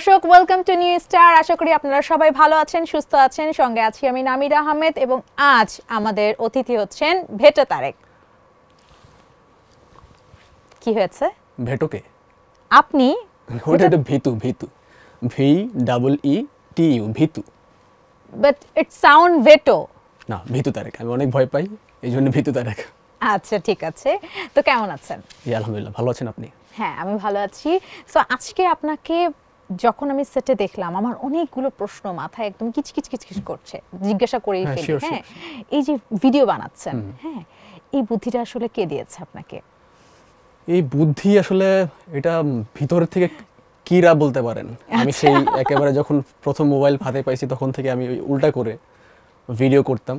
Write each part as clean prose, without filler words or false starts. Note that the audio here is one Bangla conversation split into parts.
দর্শক ওয়েলকাম টু নিউ স্টার। আশা করি আপনারা সবাই ভালো আছেন, সুস্থ আছেন। সঙ্গে আছি আমি নামিরা আহমেদ এবং আজ আমাদের অতিথি হচ্ছেন ভেটো তারেক। কি হয়েছে? ভেটোকে আপনি ওটা একটা ভিতু ভিতু V double E T U ভিতু, বাট ইট সাউন্ড ভেটো না ভিতু তারেক। আমি অনেক ভয় পাই, এই জন্য ভিতু তারেক। আচ্ছা ঠিক আছে, তো কেমন আছেন? আলহামদুলিল্লাহ, ভালো আছেন আপনি? হ্যাঁ আমি ভালো আছি। সো আজকে আপনাকে যখন আমি সেটে দেখলাম আমার অনেকগুলো প্রশ্ন মাথায় একদম কিচকিচ কিচকিচ করছে, জিজ্ঞাসা করেই ফেলি। হ্যাঁ, এই যে ভিডিও বানাচ্ছেন, হ্যাঁ, এই বুদ্ধিটা আসলে কে দিয়েছে আপনাকে? এই বুদ্ধি আসলে এটা ভিতর থেকে কিরা বলতে পারেন। আমি সেই একেবারে যখন প্রথম মোবাইল হাতে পাইছি তখন থেকে আমি উল্টা করে ভিডিও করতাম।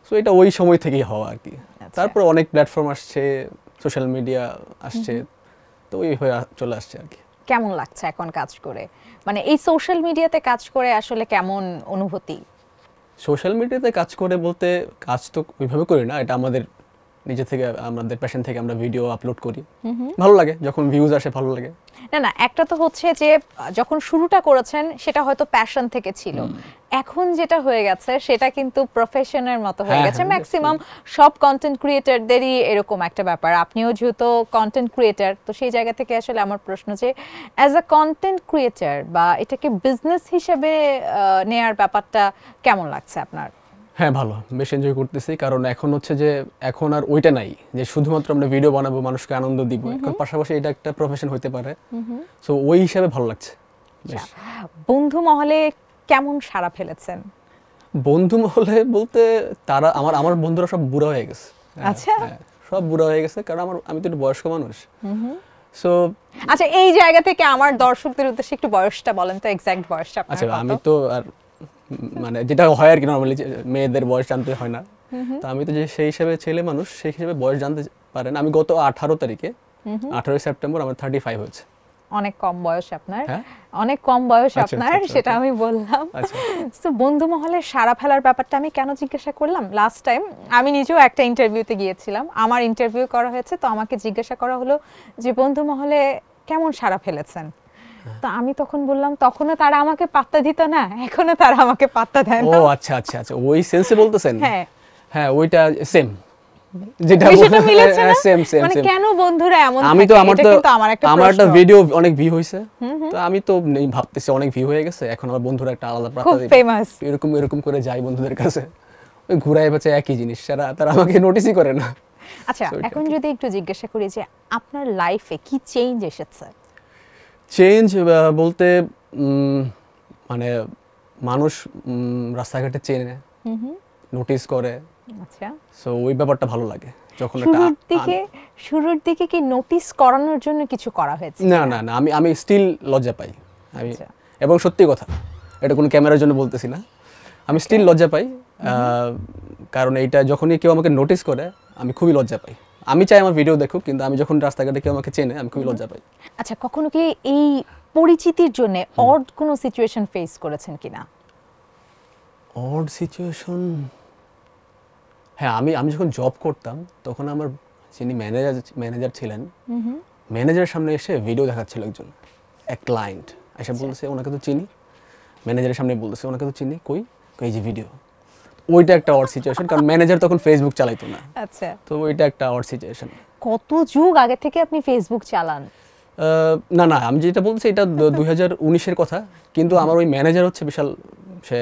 সো এটা ওই সময় থেকেই হওয়া আর কি। তারপর অনেক প্ল্যাটফর্ম আসছে, সোশ্যাল মিডিয়া আসছে, তো ওই হয়ে চলে আসছে আর কি। কেমন লাগছে এখন কাজ করে, মানে এই সোশ্যাল মিডিয়াতে কাজ করে আসলে কেমন অনুভূতি? সোশ্যাল মিডিয়াতে কাজ করে বলতে, কাজ তো ওইভাবে করি না, এটা আমাদের নিজে থেকে, আমাদের প্যাশন থেকে আমরা ভিডিও আপলোড করি। ভালো লাগে যখন ভিউজ আসে, ভালো লাগে। না না, একটা তো হচ্ছে যে যখন শুরুটা করেছেন সেটা হয়তো প্যাশন থেকে ছিল, এখন যেটা হয়ে গেছে সেটা কিন্তু প্রফেশনের মতো হয়ে গেছে। ম্যাক্সিমাম সব কন্টেন্ট ক্রিয়েটরদেরই এরকম একটা ব্যাপার। আপনিও যেহেতু কন্টেন্ট ক্রিয়েটর, তো সেই জায়গা থেকে আসলে আমার প্রশ্ন যে অ্যাজ আ কন্টেন্ট ক্রিয়েটর বা এটাকে বিজনেস হিসেবে নেয়ার ব্যাপারটা কেমন লাগছে আপনার? হ্যাঁ ভালো, বেশ এনজয় করতেছি। কারণ এখন হচ্ছে যে এখন আর ওইটা নাই যে শুধুমাত্র আমরা ভিডিও বানাবো, মানুষকে আনন্দ দিব। এখন পাশাপাশি এটা একটা প্রফেশন হতে পারে, সো ওই হিসাবে ভালো লাগছে। বন্ধু মহলে কেমন সাড়া ফেলেছেন? বন্ধু মহলে বলতে তারা আমার বন্ধুরা সব বুড়া হয়ে গেছে। আচ্ছা, সব বুড়া হয়ে গেছে, কারণ আমি তো একটু বয়স্ক মানুষ। সো আচ্ছা, এই জায়গা থেকে আমার দর্শকদের উদ্দেশ্যে একটু বয়সটা বলেন তো, এক্সাক্ট বয়সটা আপনার। আচ্ছা, আমি তো আর মানে যেটা হয় আর কি, নরমালি মেয়েদের বয়স জানতে হয় না, তো আমি তো যে সেই হিসেবে ছেলে মানুষ, সেই হিসেবে বয়স জানতে পারেন। আমি গত 18 তারিখে 18 সেপ্টেম্বর আমার 35 হয়েছে। অনেক কম বয়স আপনার, অনেক কম বয়স আপনার, সেটা আমি বললাম। তো বন্ধু মহলে সাড়া ফেলার ব্যাপারটা আমি কেন জিজ্ঞাসা করলাম, লাস্ট টাইম আমি নিজেও একটা ইন্টারভিউতে গিয়েছিলাম, আমার ইন্টারভিউ করা হয়েছে, তো আমাকে জিজ্ঞাসা করা হলো যে বন্ধু মহলে কেমন সাড়া ফেলেছেন। তো আমি তখন বললাম, তখনও তারা আমাকে পাত্তা দিত না, এখনো তারা আমাকে পাত্তা দেয় না। ও আচ্ছা আচ্ছা আচ্ছা, ওই সেন্সে বলতেছেন? হ্যাঁ হ্যাঁ, ওইটা সেম, যেটা মিলেছে না, সেম সেম। মানে কেন বন্ধুরা এমন থাকে? আমি তো আমার একটা ভিডিও অনেক ভিউ হইছে, তো আমি তো ভাবতেছি অনেক ভিউ হয়ে গেছে, এখন আমার বন্ধুরা একটা আলাদা পাত্তা দিবে, ফেমাস এরকম করে যাই বন্ধুদের কাছে, ওই ঘুরায় পেঁচে একই জিনিস, তারা আমাকে নোটিসই করে না। আচ্ছা, এখন যদি একটু জিজ্ঞাসা করি যে আপনার লাইফে কি চেঞ্জ এসেছে? চেঞ্জ বলতে মানে মানুষ রাস্তাঘাটে চেনে, নোটিস করে। আচ্ছা, সো ওই ব্যাপারটা ভালো লাগে যখন শুরুর দিকে কি নোটিস করানোর জন্য কিছু করা হয়েছে? না না না, আমি স্টিল লজ্জা পাই। আমি এবং সত্যি কথা, এটা কোনো ক্যামেরার জন্য বলতেছি না, আমি স্টিল লজ্জা পাই। কারণ এইটা যখনই কেউ আমাকে নোটিস করে আমি খুবই লজ্জা পাই। আমি চাই আমার ভিডিও দেখুক, কিন্তু আমি যখন রাস্তাঘাটে কেউ আমাকে চেনে আমি খুবই লজ্জা পাই। আচ্ছা, কখনো কি এই পরিচিতির জন্য অড কোনো সিচুয়েশন ফেস করেছেন কিনা? অড সিচুয়েশন, হ্যাঁ, আমি যখন জব করতাম তখন আমার যিনি ম্যানেজার ছিলেন, ম্যানেজারের সামনে এসে ভিডিও দেখাচ্ছিল এক ক্লায়েন্ট এসে বলতেছে ওনাকে তো চিনি, ম্যানেজারের সামনে বলতেছে ওনাকে তো চিনি, কই এই যে ভিডিও। ওইটা একটা অড সিচুয়েশন, কারণ ম্যানেজার তখন ফেসবুক চালাইতো না। আচ্ছা, তো ওইটা একটা অড সিচুয়েশন। কত যুগ আগে থেকে আপনি ফেসবুক চালান? না না, আমি যেটা বলছি এটা 2019-এর কথা, কিন্তু আমার ওই ম্যানেজার হচ্ছে বিশাল, সে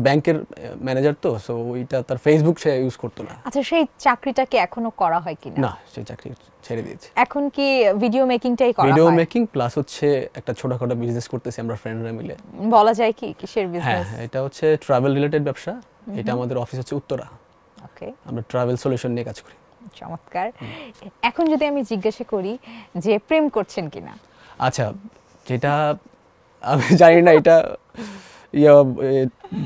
ব্যাংকের ম্যানেজার, তো সো ওইটা তার ফেসবুক সে ইউজ করতো না। আচ্ছা, সেই চাকরিটা কি এখনো করা হয় কিনা? না, সেই চাকরি ছেড়ে দিয়েছে। এখন কি ভিডিও মেকিংটাই করা হয়? ভিডিও মেকিং প্লাস হচ্ছে একটা ছোটখাটো বিজনেস করতেছি আমরা ফ্রেন্ডরা মিলে। বলা যায় কি কিসের বিজনেস? হ্যাঁ, এটা হচ্ছে ট্রাভেল রিলেটেড ব্যবসা। এটা আমাদের অফিস হচ্ছে উত্তরা। ওকে, আমরা ট্রাভেল সলিউশন নিয়ে কাজ করি। চমৎকার। এখন যদি আমি জিজ্ঞাসা করি যে প্রেম করছেন কিনা? আচ্ছা, যেটা আমি জানি না এটা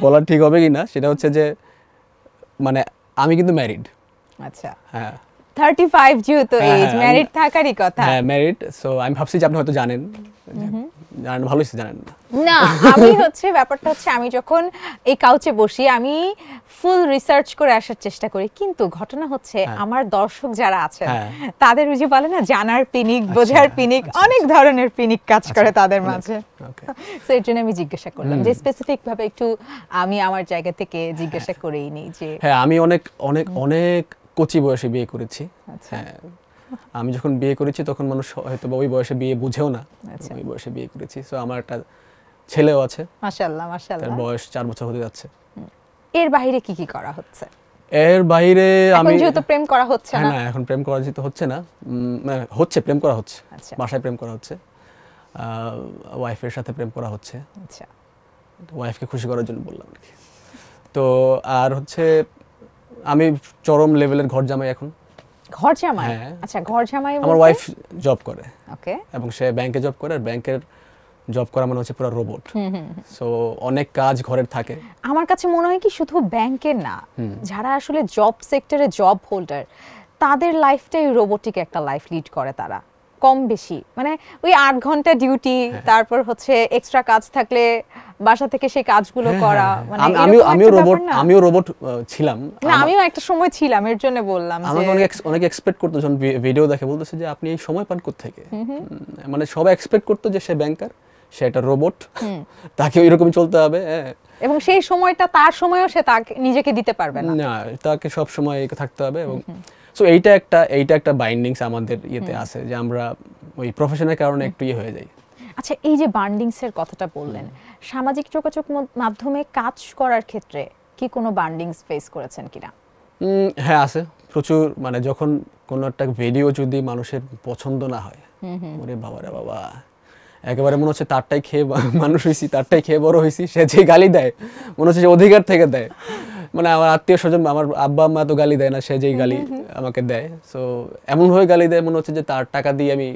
বলা ঠিক হবে কিনা, সেটা হচ্ছে যে মানে আমি কিন্তু ম্যারিড। আচ্ছা, হ্যাঁ, 35 যেহেতু এজ, ম্যারিড থাকারই কথা। হ্যাঁ ম্যারিড। সো আমি ভাবছি যে আপনি হয়তো জানেন, জানেন, ভালোই জানেন না। না, আমি হচ্ছে ব্যাপারটা হচ্ছে আমি যখন এই কাউচে বসি আমি ফুল রিসার্চ করে আসার চেষ্টা করি, কিন্তু ঘটনা হচ্ছে আমার দর্শক যারা আছেন তাদের ওই যে বলে না জানার পিনিক, বোঝার পিনিক, অনেক ধরনের পিনিক কাজ করে তাদের মাঝে। সো এর জন্য আমি জিজ্ঞাসা করলাম যে স্পেসিফিক ভাবে একটু আমি আমার জায়গা থেকে জিজ্ঞাসা করেই নিই যে হ্যাঁ আমি অনেক অনেক অনেক কচি বয়সে বিয়ে করেছি। হ্যাঁ আমি যখন বিয়ে করেছি তখন মানুষ হয়তো ওই বয়সে বিয়ে বুঝেও না, ওই বয়সে বিয়ে করেছি। সো আমার একটা ছেলেও আছে, মাশাআল্লাহ মাশাআল্লাহ, তার বয়স 4 বছর হতে যাচ্ছে। এর বাইরে কি কি করা হচ্ছে? এর বাইরে আমি এখন যেহেতু প্রেম করা হচ্ছে না। না, এখন প্রেম করা যেতে হচ্ছে না, হচ্ছে প্রেম করা হচ্ছে, বাসায় প্রেম করা হচ্ছে, ওয়াইফের সাথে প্রেম করা হচ্ছে। আচ্ছা, ওয়াইফকে খুশি করার জন্য বললাম আর কি। তো আর হচ্ছে আমি চরম লেভেলের ঘর জামাই এখন। ঘর জামাই? আচ্ছা, ঘর জামাই আমার ওয়াইফ জব করে, ওকে, এবং সে ব্যাংকে জব করে, আর ব্যাংকের জব করা মানে হচ্ছে পুরো রোবট। সো অনেক কাজ ঘরের থাকে। আমার কাছে মনে হয় কি শুধু ব্যাংকের না, যারা আসলে জব সেক্টরে জব হোল্ডার তাদের লাইফটাই রোবোটিক একটা লাইফ লিড করে তারা, কম বেশি মানে ওই 8 ঘন্টা ডিউটি, তারপর হচ্ছে এক্সট্রা কাজ থাকলে বাসা থেকে সেই কাজগুলো করা, মানে আমিও রোবট ছিলাম। না, আমিও একটা সময় ছিলাম, এর জন্য বললাম যে আমাকে অনেক এক্সপেক্ট করতো, যখন ভিডিও দেখে বলতেছে যে আপনি এই সময় পান কোথা থেকে, মানে সবাই এক্সপেক্ট করতো যে সে ব্যাংকার, সে একটা রোবট, তাকে ওইরকমই চলতে হবে, এবং সেই সময়টা তার সময়ও সে তাকে নিজেকে দিতে পারবে না, তাকে সব সময় থাকতে হবে। এবং সো এইটা একটা বাইন্ডিংস আমাদের ইয়েতে আছে যে আমরা ওই প্রফেশনের কারণে একটু ইয়ে হয়ে যাই। আচ্ছা, এই যে বান্ডিংস এর কথাটা বললেন, সামাজিক যোগাযোগ মাধ্যমে কাজ করার ক্ষেত্রে কি কোনো বান্ডিংস ফেস করেছেন কিনা? হ্যাঁ আছে প্রচুর। মানে যখন কোনো একটা ভিডিও যদি মানুষের পছন্দ না হয়, ওরে বাবা রে বাবা, একেবারে মনে হচ্ছে তারটাই খেয়ে মানুষ হয়েছি, তারটাই খেয়ে বড় হয়েছি, সে যে গালি দেয় মনে হচ্ছে অধিকার থেকে দেয়। মানে আমার আত্মীয় স্বজন, আমার আব্বা আম্মা তো গালি দেয় না, সে যেই গালি আমাকে দেয়। সো এমন ভাবে গালি দেয় মনে হচ্ছে যে তার টাকা দিয়ে আমি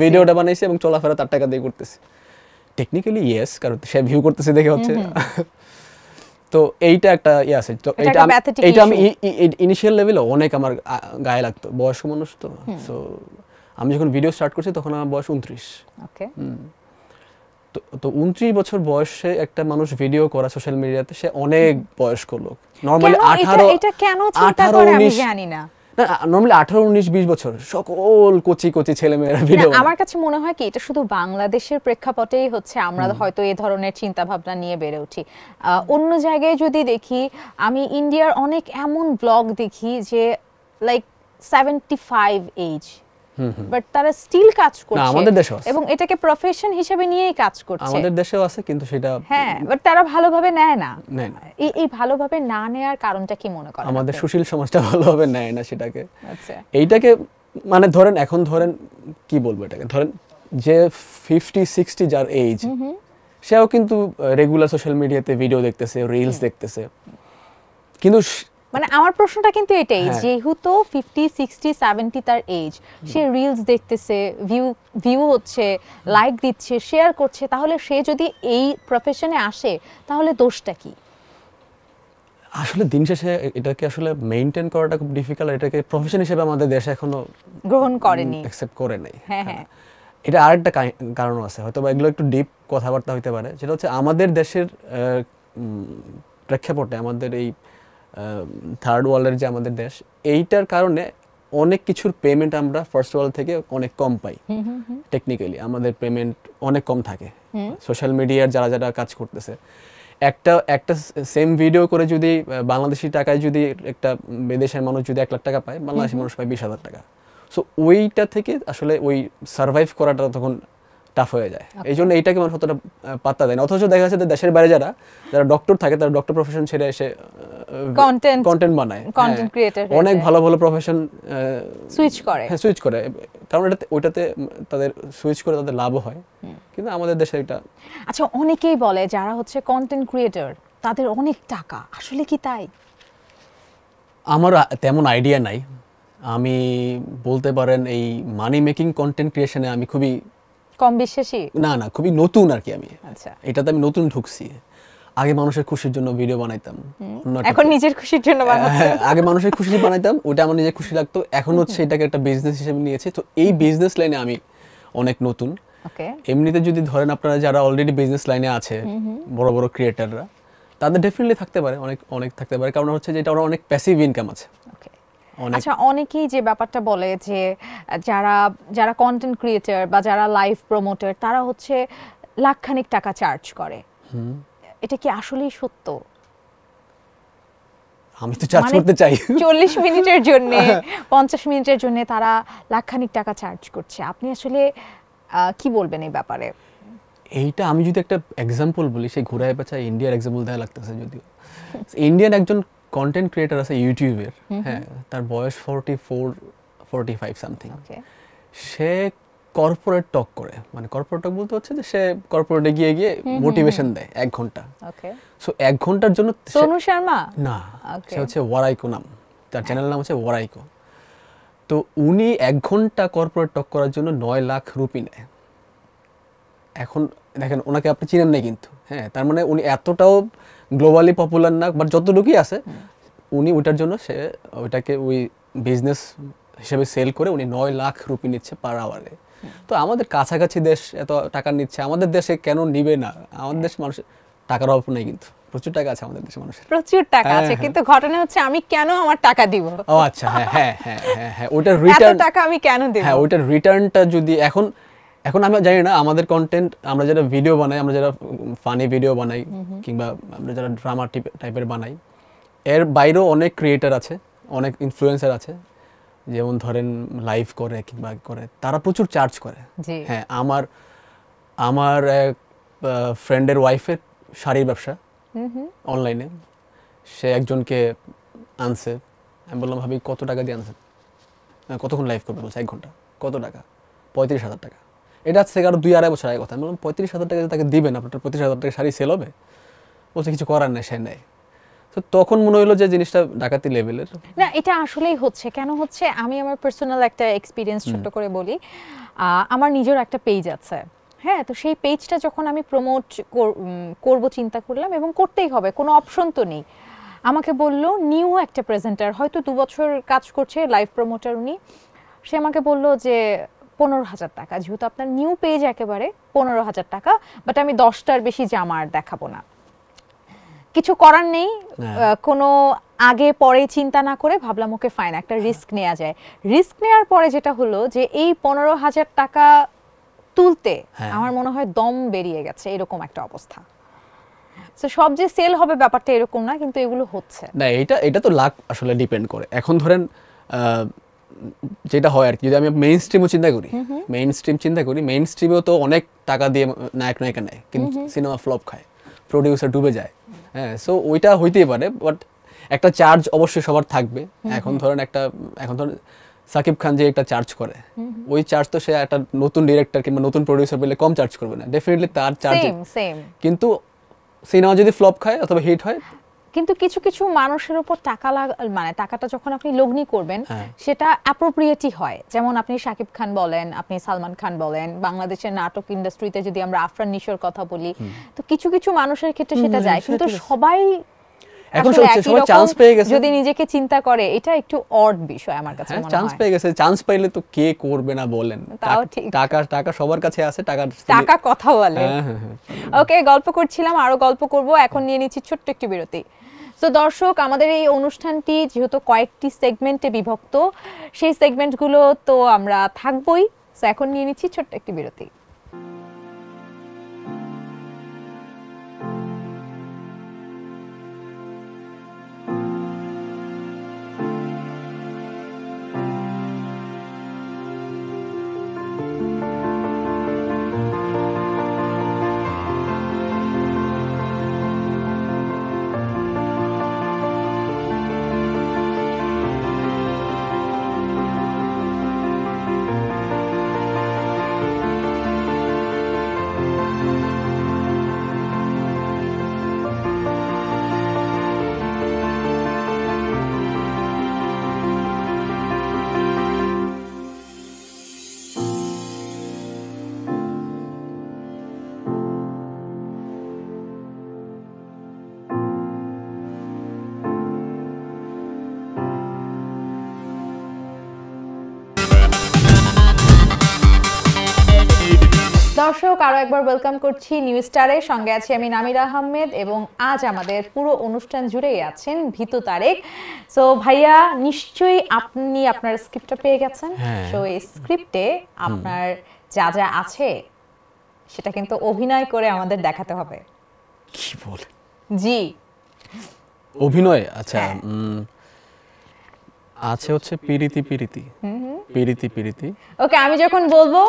ভিডিওটা বানাইছি এবং চলাফেরা তার টাকা দিয়ে করতেছি। টেকনিক্যালি ইয়েস, কারণ সে ভিউ করতেছে দেখে হচ্ছে। তো এইটা একটা ইয়ে আছে। তো এইটা আমি ইনিশিয়াল লেভেলে অনেক আমার গায়ে লাগতো, বয়স্ক মানুষ তো। সো আমি যখন ভিডিও স্টার্ট করছি তখন আমার বয়স 29। ওকে, তো 29 বছর বয়সে একটা মানুষ ভিডিও করা সোশ্যাল মিডিয়াতে, সে অনেক বয়স্ক লোক। নরমালি 18, এটা কেন চিন্তা করে আমি জানি না। না, নরমালি 18, 19, 20 বছর সকল কোচি ছেলে মেয়েরা ভিডিও। আমার কাছে মনে হয় কি এটা শুধু বাংলাদেশের প্রেক্ষাপটেই হচ্ছে, আমরা হয়তো এই ধরনের চিন্তা ভাবনা নিয়ে বেড়ে উঠি। অন্য জায়গায় যদি দেখি, আমি ইন্ডিয়ার অনেক এমন ব্লগ দেখি যে লাইক 75 এজ, বাট তারা স্টিল কাজ করছে, আমাদের দেশেও এবং এটাকে প্রফেশন হিসেবে নিয়েই কাজ করছে। আমাদের দেশেও আছে, কিন্তু সেটা বাট তারা ভালোভাবে নেয় না। এই ভালোভাবে না নেয়ার কারণটা কি মনে করেন? আমাদের সুশীল সমাজটা ভালোভাবে নেয় না সেটাকে। আচ্ছা, এইটাকে মানে ধরেন, এখন ধরেন কি বলবো, এটাকে ধরেন যে 50-60 যার এজ, সেও কিন্তু রেগুলার সোশ্যাল মিডিয়াতে ভিডিও দেখতেছে, রিলস দেখতেছে। কিন্তু মানে আমার প্রশ্নটা কিন্তু এটাই, যেহেতু 50, 60, 70 তার এজ, সে রিলস দেখতেছে, ভিউ হচ্ছে, লাইক দিচ্ছে, শেয়ার করছে, তাহলে সে যদি এই প্রফেশনে আসে তাহলে দোষটা কি? আসলে দিন শেষে এটাকে আসলে মেইনটেইন করাটা খুব ডিফিকাল্ট। এটাকে প্রফেশন হিসেবে আমাদের দেশে এখনো গ্রহণ করেনি, অ্যাকসেপ্ট করে নাই। হ্যাঁ, এটা আরেকটা কারণ আছে, হয়তো বা এগুলো একটু ডিপ কথাবার্তা হইতে পারে। সেটা হচ্ছে আমাদের দেশের প্রেক্ষাপটে, আমাদের এই থার্ড ওয়ার্ল্ডের যে আমাদের দেশ, এইটার কারণে অনেক কিছুর পেমেন্ট আমরা ফার্স্ট ওয়ার্ল্ড থেকে অনেক কম পাই। টেকনিক্যালি আমাদের পেমেন্ট অনেক কম থাকে। সোশ্যাল মিডিয়ার যারা কাজ করতেছে, একটা সেম ভিডিও করে যদি বাংলাদেশি টাকায় যদি একটা বিদেশের মানুষ যদি 1 লাখ টাকা পায়, বাংলাদেশি মানুষ পায় 20,000 টাকা। সো ওইটা থেকে আসলে ওই সার্ভাইভ করাটা তখন টাফ হয়ে যায়। এই জন্য এইটাকে মানুষ অতটা পাত্তা দেয় না। অথচ দেখা যাচ্ছে দেশের বাইরে যারা ডক্টর থাকে, তারা ডক্টর প্রফেশন ছেড়ে এসে কন্টেন্ট বানায়, কন্টেন্ট ক্রিয়েটর, অনেক ভালো প্রফেশন সুইচ করে, কারণ ওইটাতে তাদের সুইচ করে তাদের লাভও হয়। কিন্তু আমাদের দেশে এটা। আচ্ছা, অনেকেই বলে যারা হচ্ছে কন্টেন্ট ক্রিয়েটর তাদের অনেক টাকা, আসলে কি তাই? আমার তেমন আইডিয়া নাই। আমি বলতে পারেন এই মানি মেকিং কন্টেন্ট ক্রিয়েশনে আমি খুবই কম বিশ্বাসী। না, খুবই নতুন আর কি। আমি আচ্ছা, এটাতে আমি নতুন ঢুকছি। আগে মানুষের খুশির জন্য ভিডিও বানাইতাম, এখন নিজের খুশির জন্য বানাচ্ছি। আগে মানুষের খুশি বানাইতাম, ওটা আমার নিজের খুশি লাগতো। এখন হচ্ছে এটাকে একটা বিজনেস হিসেবে নিয়েছি। তো এই বিজনেস লাইনে আমি অনেক নতুন, ওকে এমনিতে যদি ধরেন আপনারা যারা অলরেডি বিজনেস লাইনে আছে বড় বড় ক্রিয়েটাররা, তাদের ডেফিনেটলি থাকতে পারে, অনেক অনেক থাকতে পারে, কারণ হচ্ছে যে এটা ওরা অনেক প্যাসিভ ইনকাম আছে। আচ্ছা, অনেকেই যে ব্যাপারটা বলে যে যারা যারা কন্টেন্ট ক্রিয়েটর বা যারা লাইভ প্রমোটার তারা হচ্ছে লাখখানিক টাকা চার্জ করে, এটা কি আসলেই সত্য? আমি তো চার্জ করতে চাই 40 মিনিটের জন্য 50 মিনিটের জন্য তারা লাখখানিক টাকা চার্জ করছে, আপনি আসলে কি বলবেন এই ব্যাপারে? এইটা আমি যদি একটা এক্সাম্পল বলি, সেই ঘোড়ায় পেঁচা ইন্ডিয়ার এক্সাম্পল দেওয়া লাগতেছে। যদিও ইন্ডিয়ান একজন কন্টেন্ট ক্রিয়েটার আছে ইউটিউবের, হ্যাঁ, তার বয়স 44-45 সামথিং। সে কর্পোরেট টক করে, মানে কর্পোরেট টক বলতে হচ্ছে যে সে কর্পোরেটে গিয়ে গিয়ে মোটিভেশন দেয় 1 ঘন্টা। সো 1 ঘন্টার জন্য সোনু শর্মা না, সে হচ্ছে ওয়ারাইকো নাম, তার চ্যানেল নাম হচ্ছে ওয়ারাইকো। তো উনি 1 ঘন্টা কর্পোরেট টক করার জন্য 9 লাখ রুপি নেয়। এখন দেখেন, ওনাকে আপনি চিনেন নাই কিন্তু, হ্যাঁ, তার মানে উনি এতটাও গ্লোবালি পপুলার না, বাট যতটুকুই আছে উনি ওইটার জন্য সে ওইটাকে ওই বিজনেস হিসেবে সেল করে উনি 9 লাখ রুপি নিচ্ছে পার আওয়ারে। তো আমাদের কাছাকাছি দেশ এত টাকা নিচ্ছে, আমাদের দেশে কেন নিবে না? আমাদের দেশ মানুষ টাকার অভাব নেই, কিন্তু প্রচুর টাকা আছে আমাদের দেশে মানুষের, প্রচুর টাকা আছে, কিন্তু ঘটনা হচ্ছে আমি কেন আমার টাকা দিব? ও আচ্ছা, হ্যাঁ হ্যাঁ হ্যাঁ হ্যাঁ হ্যাঁ, ওইটার রিটার্ন, এত টাকা আমি কেন দেব? হ্যাঁ, ওইটার রিটার্নটা যদি এখন আমি জানি না, আমাদের কন্টেন্ট, আমরা যারা ভিডিও বানাই, আমরা যারা ফানি ভিডিও বানাই কিংবা আমরা যারা ড্রামা টাইপের বানাই, এর বাইরেও অনেক ক্রিয়েটার আছে, অনেক ইনফ্লুয়েন্সার আছে, যেমন ধরেন লাইভ করে কিংবা করে, তারা প্রচুর চার্জ করে। হ্যাঁ, আমার এক ফ্রেন্ডের ওয়াইফের শাড়ির ব্যবসা অনলাইনে, সে একজনকে আনছে, আমি বললাম ভাবি কত টাকা দিয়ে আনছেন? কতক্ষণ লাইভ করবে? বলছে 1 ঘন্টা। কত টাকা? 35,000 টাকা। এটা থেকে আরো 2-2.5 বছর আগে কথা। আমি বললাম 35,000 টাকা তাকে দিবেন, আপনার 35,000 টাকা শাড়ি সেল হবে? বলছে কিছু করার নেই, সে নেয়। তো তখন মনে হলো যে জিনিসটা ডাকাতি লেভেলের না। এটা আসলেই হচ্ছে, কেন হচ্ছে আমি আমার পার্সোনাল একটা এক্সপিরিয়েন্স ছোট করে বলি। আমার নিজের একটা পেজ আছে, হ্যাঁ, তো সেই পেজটা যখন আমি প্রমোট করব চিন্তা করলাম, এবং করতেই হবে, কোনো অপশন তো নেই। আমাকে বলল নিউ একটা প্রেজেন্টার, হয়তো 2 বছর কাজ করছে লাইভ প্রমোটার উনি, সে আমাকে বলল যে 15,000 টাকা, যেহেতু আপনার নিউ পেজ একেবারে 15,000 টাকা, বাট আমি 10টার বেশি জামা আর দেখাবো না। কিছু করার নেই, কোনো আগে পরে চিন্তা না করে ভাবলাম ওকে ফাইন, একটা রিস্ক নেওয়া যায়। রিস্ক নেওয়ার পরে যেটা হলো যে এই 15,000 টাকা তুলতে আমার মনে হয় দম বেরিয়ে গেছে, এরকম একটা অবস্থা। তো সব যে সেল হবে ব্যাপারটা এরকম না, কিন্তু এগুলো হচ্ছে না। এটা তো লাক আসলে ডিপেন্ড করে। এখন ধরেন যেটা হয় আর কি, যদি আমি মেইন স্ট্রিমও চিন্তা করি, মেইন স্ট্রিমেও তো অনেক টাকা দিয়ে নায়ক নায়িকা নেয়, কিন্তু সিনেমা ফ্লপ খায়, প্রডিউসার ডুবে যায়। হ্যাঁ, সো ওইটা হইতেই পারে, বাট একটা চার্জ অবশ্যই সবার থাকবে। এখন ধরেন সাকিব খান যে একটা চার্জ করে, ওই চার্জ তো সে একটা নতুন ডিরেক্টর কিংবা নতুন প্রডিউসার পেলে কম চার্জ করবে না, ডেফিনেটলি তার চার্জ সেম। কিন্তু সিনেমা যদি ফ্লপ খায় অথবা হিট হয়, কিন্তু কিছু কিছু মানুষের উপর টাকা মানে টাকাটা যখন আপনি লগ্নি করবেন সেটা অ্যাপ্রোপ্রিয়েটই হয়। যেমন আপনি শাকিব খান বলেন, আপনি সালমান খান বলেন, বাংলাদেশের নাটক ইন্ডাস্ট্রিতে যদি আমরা আফরান নিশোর কথা বলি, তো কিছু কিছু মানুষের ক্ষেত্রে সেটা যায়, কিন্তু সবাই এখন সবাই চান্স পেয়ে গেছে। যদি নিজেকে চিন্তা করে, এটা একটু অড বিষয় আমার কাছে মনে হয়। চান্স পেয়ে গেছে, চান্স পাইলে তো কে করবে না বলেন? টাকা সবার কাছে আছে, টাকা কথা বলে। ওকে, গল্প করছিলাম, আরো গল্প করব, এখন নিয়ে নিচ্ছি ছোট্ট একটি বিরতি। তো দর্শক, আমাদের এই অনুষ্ঠানটি যেহেতু কয়েকটি সেগমেন্টে বিভক্ত, সেই সেগমেন্টগুলো তো আমরা থাকবই। তো এখন নিয়ে নিচ্ছি ছোট্ট একটি বিরতি। দর্শক, আরো একবার ওয়েলকাম করছি নিউ স্টারে। সঙ্গে আছি আমি নামিরা আহমেদ এবং আজ আমাদের পুরো অনুষ্ঠান জুড়েই আছেন ভিতু তারেক। সো ভাইয়া, নিশ্চয়ই আপনি আপনার স্ক্রিপ্টটা পেয়ে গেছেন। সো এই স্ক্রিপ্টে আপনার যা যা আছে সেটা কিন্তু অভিনয় করে আমাদের দেখাতে হবে। কি বলে? জি, অভিনয়। আচ্ছা, আছে হচ্ছে পিরিতি পিরিতি পিরিতি পিরিতি। ওকে, আমি যখন বলবো,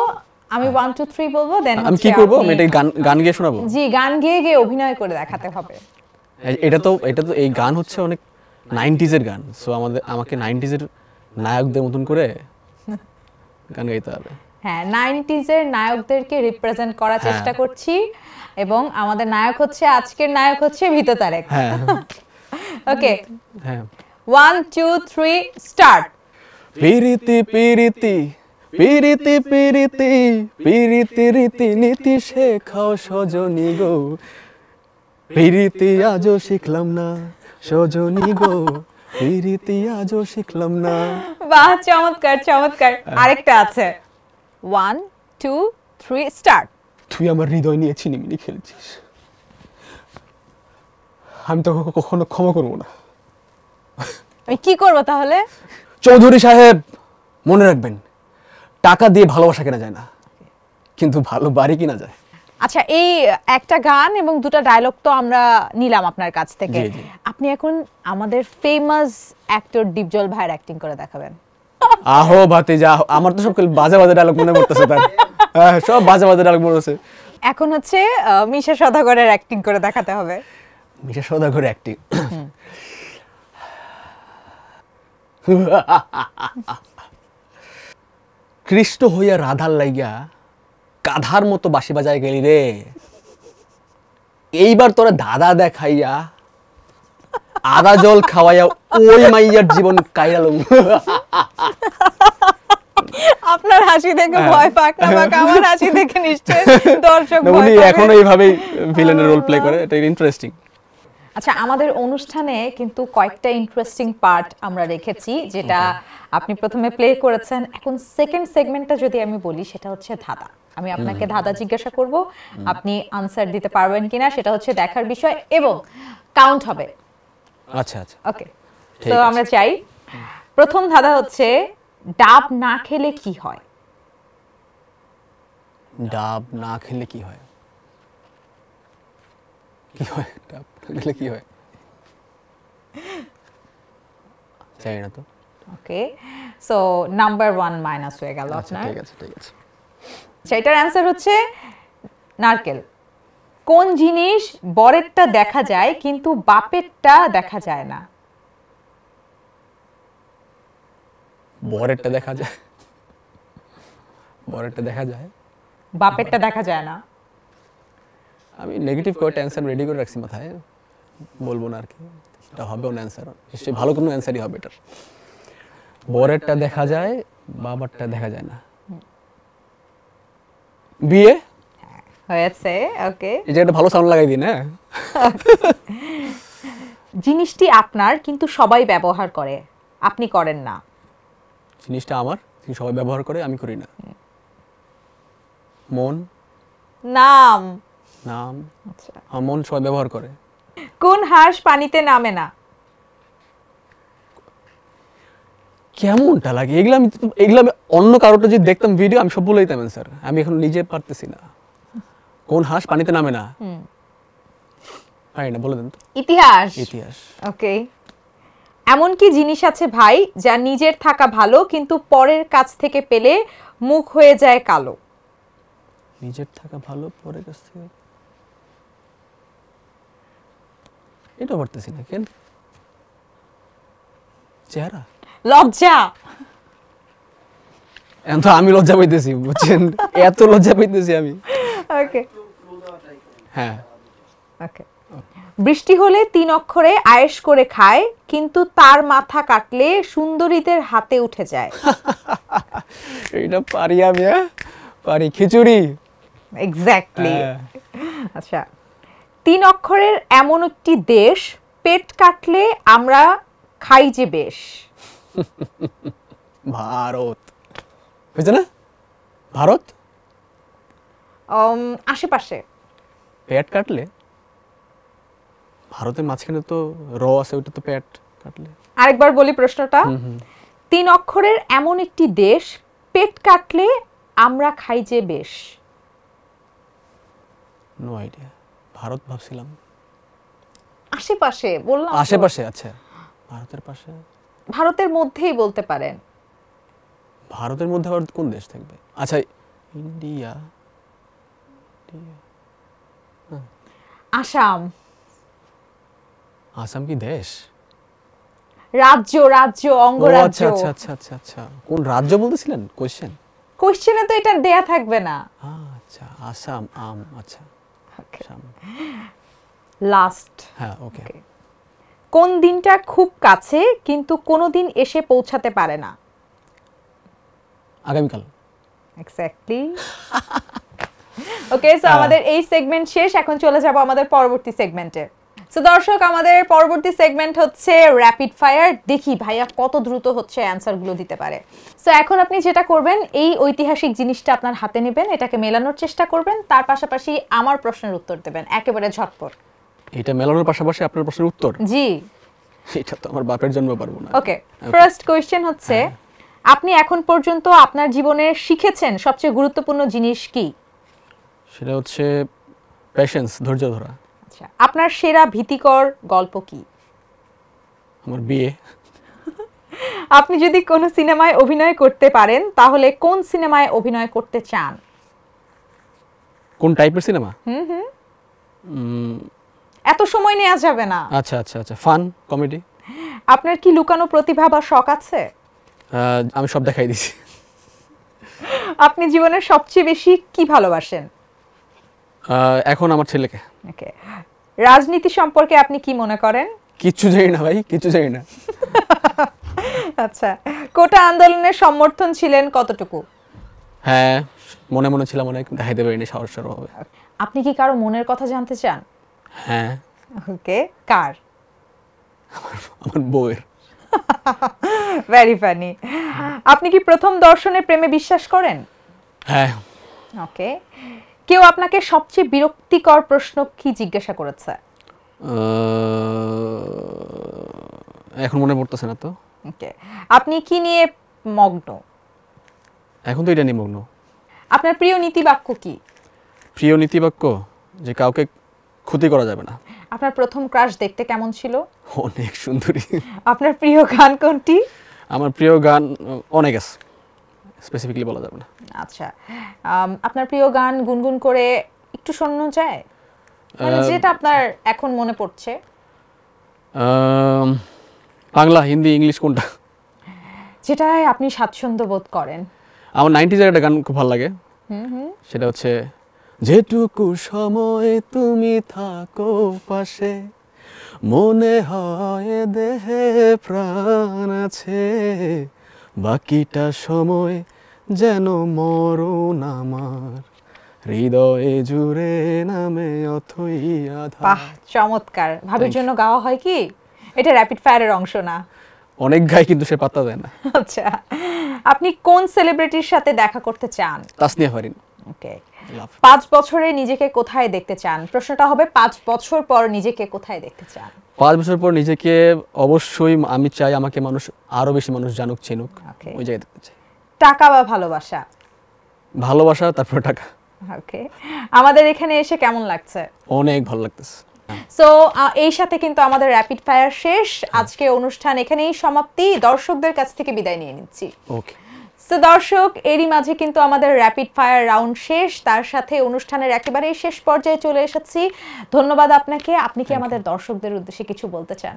আমি 1 2 3 বলবো, দেন আমি কি করব? আমি এটা গান গেয়ে শোনাবো? জি, গান গেয়ে গিয়ে অভিনয় করে দেখাতে হবে। এটা তো এই গান হচ্ছে অনেক 90s এর গান। সো আমাকে 90s এর নায়কদের মতন করে গান গাইতে হবে। হ্যাঁ, 90s এর নায়কদেরকে রিপ্রেজেন্ট করার চেষ্টা করছি এবং আমাদের নায়ক হচ্ছে, আজকের নায়ক হচ্ছে ভিতু তারেক। হ্যাঁ। ওকে, হ্যাঁ, 1 2 3 স্টার্ট। পিরিতি পিরিতি পিরিতি পিরিতি পিরিতি রীতি নীতি শেখাও সজনী গো, পিরিতি আজও শিখলাম না সজনী গো, পিরিতি আজও শিখলাম না। বাহ, চমৎকার চমৎকার। আরেকটা আছে, 1 2 3 স্টার্ট। তুই আমার হৃদয় নিয়ে ছিনিমিনি খেলছিস, আমি তো কখনো ক্ষমা করবো না। আমি কি করব তাহলে? চৌধুরী সাহেব, মনে রাখবেন, টাকা দিয়ে ভালোবাসা কেনা যায় না, কিন্তু ভালো বাড়ি কিনা যায়। আচ্ছা, এই একটা গান এবং দুটো ডায়লগ তো আমরা নিলাম আপনার কাছ থেকে। জি, জি। আপনি এখন আমাদের ফেমাস অ্যাক্টর দীপজল ভাইয়ের অ্যাক্টিং করে দেখাবেন। আহো ভাতিজা, আমার তো সব বাজে বাজে ডায়লগ মনে পড়তেছে তার। হ্যাঁ, সব বাজে বাজে ডায়লগ মনে হচ্ছে। এখন হচ্ছে মিশা সওদাগরের অ্যাক্টিং করে দেখাতে হবে। মিশা সওদাগর অ্যাক্টিং। কৃষ্ণ হইয়া রাধার লাইগা কাধার মতো বাঁশি বাজায় গেলি রে, এইবার তোরা দাদা দেখাইয়া আদা জল খাওয়াইয়া ওই মাইয়ার জীবন কাইরালুম। আপনার হাসি দেখে ভয় পাক না পাক, আমার হাসি দেখে নিশ্চয়ই দর্শক ভয় উনি পাবে। এখনো এইভাবেই ভিলেনের রোল প্লে করে, এটা ইন্টারেস্টিং। আচ্ছা, আমাদের অনুষ্ঠানে কিন্তু কয়েকটা ইন্টারেস্টিং পার্ট আমরা রেখেছি, যেটা আপনি প্রথমে প্লে করেছেন। এখন সেকেন্ড সেগমেন্টটা যদি আমি বলি, সেটা হচ্ছে ধাঁধা। আমি আপনাকে ধাঁধা জিজ্ঞাসা করব, আপনি আনসার দিতে পারবেন কিনা সেটা হচ্ছে দেখার বিষয়, এবং কাউন্ট হবে। আচ্ছা আচ্ছা, ওকে, তো আমরা চাই প্রথম ধাঁধা হচ্ছে, ডাব না খেলে কি হয়? ডাব না খেলে কি হয়? কি হয় ডাব না খেলে কি হয়? জানি না তো। ওকে, সো নাম্বার 1 মাইনাস হয়ে গেল আপনার। ঠিক আছে ঠিক আছে। সেটার অ্যান্সার হচ্ছে নারকেল। কোন জিনিস বরেরটা দেখা যায় কিন্তু বাপেরটা দেখা যায় না? বরেরটা দেখা যায়, বরেরটা দেখা যায়, বাপেরটা দেখা যায় না। আমি নেগেটিভ কয়েকটা অ্যান্সার রেডি করে রাখছি মাথায়, বলবো না আর কি, এটা হবে না অ্যান্সার, নিশ্চয়ই ভালো কোনো অ্যান্সারই হবে এটার। বরেরটা দেখা যায়, বাবারটা দেখা যায় না। বিয়ে হয়েছে, ওকে। এই যে একটা ভালো সাউন্ড লাগাই দিন। হ্যাঁ, জিনিসটি আপনার কিন্তু সবাই ব্যবহার করে, আপনি করেন না। জিনিসটা আমার, সবাই ব্যবহার করে, আমি করি না। মন, নাম। নাম। আচ্ছা, মন সবাই ব্যবহার করে। কোন হাঁস পানিতে নামে না? কেমনটা লাগে এগুলো? আমি অন্য কারোটা যদি দেখতাম ভিডিও, আমি সব বলে দিতাম স্যার, আমি এখন নিজে পারতেছি না। কোন হাঁস পানিতে নামে না? পারি না, বলে দেন তো। ইতিহাস। ইতিহাস। ওকে। এমন কি জিনিস আছে ভাই, যা নিজের থাকা ভালো কিন্তু পরের কাছ থেকে পেলে মুখ হয়ে যায় কালো? নিজের থাকা ভালো, পরের কাছ থেকে, এটা পারতেছি না কেন? চেহারা, লজ্জা। এখন তো আমি লজ্জা পাইতেছি, বুঝছেন, এত লজ্জা পাইতেছি আমি। ওকে হ্যাঁ, ওকে। বৃষ্টি হলে 3 অক্ষরে আয়েশ করে খায়, কিন্তু তার মাথা কাটলে সুন্দরীদের হাতে উঠে যায়। এইটা পারি আমি, পারি। খিচুড়ি। এক্স্যাক্টলি। আচ্ছা, 3 অক্ষরের এমন একটি দেশ, পেট কাটলে আমরা খাই যে বেশ। ভারত। হয়েছে না? ভারত। আশেপাশে। পেট কাটলে? ভারতের মাঝখানে তো আছে, ওটা তো পেট কাটলে। আরেকবার বলি প্রশ্নটা। 3 অক্ষরের এমন একটি দেশ, পেট কাটলে আমরা খাই যে বেশ। No idea. ভারত ভাবছিলাম। আশেপাশে বললাম। আশেপাশে, আচ্ছা। ভারতের পাশে, ভারতের মধ্যেই বলতে পারেন। ভারতের মধ্যে আবার কোন দেশ থাকবে? আচ্ছা, ইন্ডিয়া। আসাম। আসাম কি দেশ? রাজ্য, অঙ্গরাজ্য। আচ্ছা আচ্ছা আচ্ছা আচ্ছা আচ্ছা, কোন রাজ্য বলতেছিলেন কোশ্চেনে তো এটা দেয়া থাকবে না। আচ্ছা, আসাম, আচ্ছা। আসাম। লাস্ট। হ্যাঁ, ওকে। কোন দিনটা খুব কাছে কিন্তু কোনোদিন এসে পৌঁছাতে পারে না? আগামীকাল। এক্স্যাক্টলি। ওকে, সো আমাদের এই সেগমেন্ট শেষ, এখন চলে যাব আমাদের পরবর্তী সেগমেন্টে। সো দর্শক, আমাদের পরবর্তী সেগমেন্ট হচ্ছে র্যাপিড ফায়ার। দেখি ভাইয়া কত দ্রুত হচ্ছে অ্যানসারগুলো দিতে পারে। সো এখন আপনি যেটা করবেন, এই ঐতিহাসিক জিনিসটা আপনার হাতে নেবেন, এটাকে মেলানোর চেষ্টা করবেন, তার পাশাপাশি আমার প্রশ্নের উত্তর দেবেন একেবারে ঝটপট। এটা মেলানোর পাশাপাশি আপনার প্রশ্নের উত্তর? জি। এটা তো আমার বাপের জন্ম পারবো না। ওকে, ফার্স্ট কোয়েশ্চেন হচ্ছে, আপনি এখন পর্যন্ত আপনার জীবনে শিখেছেন সবচেয়ে গুরুত্বপূর্ণ জিনিস কি? সেটা হচ্ছে পেশেন্স, ধৈর্য ধরা। আচ্ছা, আপনার সেরা ভীতিকর গল্প কি? আমার বিয়ে। আপনি যদি কোনো সিনেমায় অভিনয় করতে পারেন তাহলে কোন সিনেমায় অভিনয় করতে চান? কোন টাইপের সিনেমা? এত সময় নেওয়া যাবে না। আচ্ছা আচ্ছা আচ্ছা, ফান কমেডি। আপনার কি লুকানো প্রতিভা বা শখ আছে? আমি সব দেখাই দিছি। আপনি জীবনের সবচেয়ে বেশি কি ভালোবাসেন? এখন আমার ছেলেকে। ওকে, রাজনীতি সম্পর্কে আপনি কি মনে করেন? কিচ্ছু জানি না ভাই, কিচ্ছু জানি না। আচ্ছা, কোটা আন্দোলনের সমর্থন ছিলেন কতটুকু? হ্যাঁ, মনে মনে ছিলাম, অনেক দেখাইতে পারিনি সাহসের অভাবে। আপনি কি কারো মনের কথা জানতে চান? হ্যাঁ। ওকে, কার? আমার বউয়ের। Very funny. আপনি কি প্রথম দর্শনে প্রেমে বিশ্বাস করেন? হ্যাঁ। ওকে, কেউ আপনাকে সবচেয়ে বিরক্তিকর প্রশ্ন কি জিজ্ঞাসা করেছে? এখন মনে পড়তেছে না তো। ওকে, আপনি কি নিয়ে মগ্ন? এখন তো এটা নিমগ্ন। আপনার প্রিয় নীতিবাক্য কি? প্রিয় নীতিবাক্য যে কাউকে ক্ষতি করা যাবে না। আপনার প্রথম ক্রাশ দেখতে কেমন ছিল? অনেক সুন্দরী। আপনার প্রিয় গান কোনটি? আমার প্রিয় গান অনেক আছে, স্পেসিফিকলি বলা যাবে না। আচ্ছা, আপনার প্রিয় গান গুনগুন করে একটু শোনানো যায়? মানে যেটা আপনার এখন মনে পড়ছে। বাংলা, হিন্দি, ইংলিশ কোনটা? যেটাই আপনি স্বাচ্ছন্দ্য বোধ করেন। আমার 90s এর একটা গান খুব ভালো লাগে। সেটা হচ্ছে, যেটুকু সময় তুমি থাকো পাশে, মনে হয় দেহে প্রাণ আছে, বাকিটা সময় যেন মরণ আমার, হৃদয়ে জুড়ে নামে অথই আধার। বাহ, চমৎকার। ভাবির জন্য গাওয়া হয় কি? এটা র্যাপিড ফায়ারের অংশ না। অনেক গাই, কিন্তু সে পাত্তা দেয় না। আচ্ছা, আপনি কোন সেলিব্রিটির সাথে দেখা করতে চান? তাসনিয়া ফারিন। ওকে, 5 বছরে নিজেকে কোথায় দেখতে চান? প্রশ্নটা হবে 5 বছর পর নিজেকে কোথায় দেখতে চান? 5 বছর পর নিজেকে অবশ্যই আমি চাই আমাকে মানুষ, আরো বেশি মানুষ জানুক, চিনুক, ওই জায়গায় দেখতে চাই। টাকা বা ভালোবাসা? ভালোবাসা, তারপর টাকা। ওকে, আমাদের এখানে এসে কেমন লাগছে? অনেক ভালো লাগতেছে। সো এই সাথে কিন্তু আমাদের র্যাপিড ফায়ার শেষ। আজকে অনুষ্ঠান এখানেই সমাপ্তি। দর্শকদের কাছ থেকে বিদায় নিয়ে নিচ্ছি। ওকে। সো দর্শক, এরই মাঝে কিন্তু আমাদের র্যাপিড ফায়ার রাউন্ড শেষ, তার সাথে অনুষ্ঠানের একেবারেই শেষ পর্যায়ে চলে এসেছি। ধন্যবাদ আপনাকে। আপনি কি আমাদের দর্শকদের উদ্দেশ্যে কিছু বলতে চান?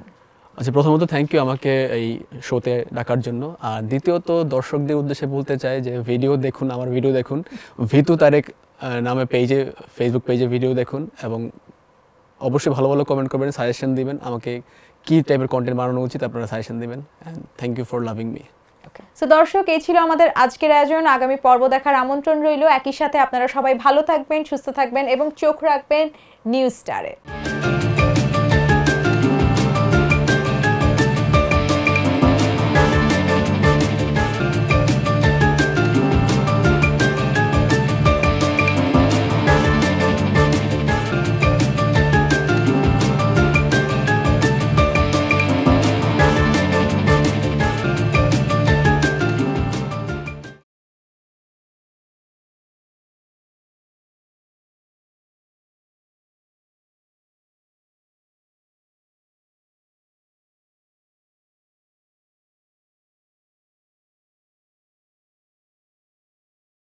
আচ্ছা, প্রথমত থ্যাংক ইউ আমাকে এই শোতে ডাকার জন্য। আর দ্বিতীয়ত দর্শকদের উদ্দেশ্যে বলতে চাই যে ভিডিও দেখুন, আমার ভিডিও দেখুন, ভিতু তারেক নামে পেজে, ফেসবুক পেজে ভিডিও দেখুন, এবং অবশ্যই ভালো ভালো কমেন্ট করবেন, সাজেশন দিবেন আমাকে কি টাইপের কন্টেন্ট বানানো উচিত, আপনারা সাজেশন দিবেন। And thank you for loving me. So দর্শক, এই ছিল আমাদের আজকের আয়োজন। আগামী পর্ব দেখার আমন্ত্রণ রইল। একই সাথে আপনারা সবাই ভালো থাকবেন, সুস্থ থাকবেন এবং চোখ রাখবেন নিউজ স্টারে।